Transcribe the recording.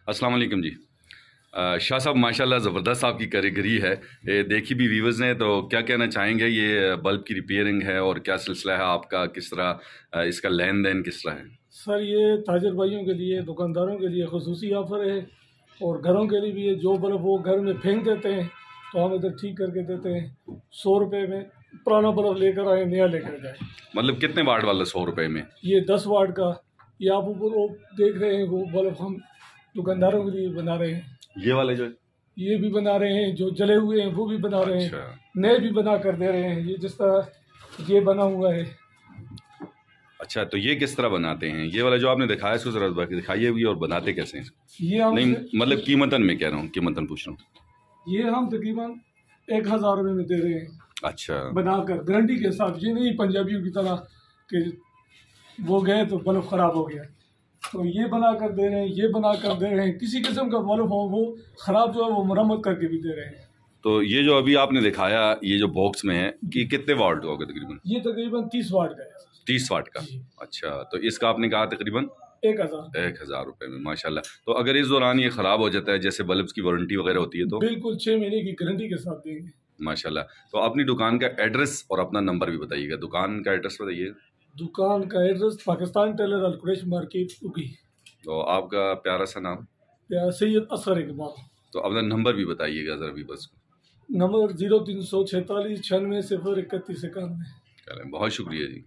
अस्सलाम वालेकुम जी। शाह साहब माशाल्लाह ज़बरदस्त आपकी कारीगरी है। ये देखी भी व्यूवर्स ने, तो क्या कहना चाहेंगे? ये बल्ब की रिपेयरिंग है और क्या सिलसिला है आपका, किस तरह इसका लेन देन किस तरह है? सर ये ताजर भाइयों के लिए, दुकानदारों के लिए खुसूसी ऑफ़र है और घरों के लिए भी है। जो बल्ब वो घर में फेंक देते हैं तो हम इधर ठीक करके देते हैं। 100 रुपये में पुराना बल्ब लेकर आए, नया लेकर जाए। मतलब कितने वाट वाला 100 रुपये में? ये 10 वाट का। ये आप ऊपर वो देख रहे हैं, वो बल्ब हम दुकानदारों के लिए बना रहे हैं। ये वाले जो है ये भी बना रहे हैं, जो जले हुए हैं वो भी बना रहे हैं। अच्छा। नए भी बना कर दे रहे हैं। ये जिस तरह ये बना हुआ है। अच्छा, तो ये किस तरह बनाते हैं? ये वाला जो आपने दिखाया इसको जरा दिखाइए भी, और बनाते कैसे हैं? ये हम नहीं मतलब कीमतन में कह रहा हूँ, कीमतन पूछ रहा हूँ। ये हम तकरीबन 1000 रुपये में दे रहे हैं। अच्छा, बनाकर गारंटी के साथ। ये नहीं पंजाबियों की तरह कि वो गए तो बल्ब ख़राब हो गया। तो ये बना कर दे रहे हैं, ये बना कर दे रहे हैं। किसी किस्म का बल्ब हो वो ख़राब जो है वो मरम्मत करके भी दे रहे हैं। तो ये जो अभी आपने दिखाया, ये जो बॉक्स में है, कि कितने वाट का होगा तकरीबन? ये तकरीबन 30 वाट का है। 30 वाट का। अच्छा, तो इसका आपने कहा तकरीबन 1000 रुपये में। माशाल्लाह। तो अगर इस दौरान ये ख़राब हो जाता है, जैसे बल्ब की वारंटी वगैरह होती है, तो बिल्कुल 6 महीने की गारंटी के साथ देंगे। माशाल्लाह। तो अपनी दुकान का एड्रेस और अपना नंबर भी बताइएगा। दुकान का एड्रेस बताइए। दुकान का एड्रेस पाकिस्तान टेलर अलकुरैश मार्केट उगी। तो आपका प्यारा सा नाम? सैयद असगर इकबाल। तो अपना नंबर भी बताइएगा ज़रा भी बस। नंबर 0346 96 0 31 91। चलें, बहुत शुक्रिया जी।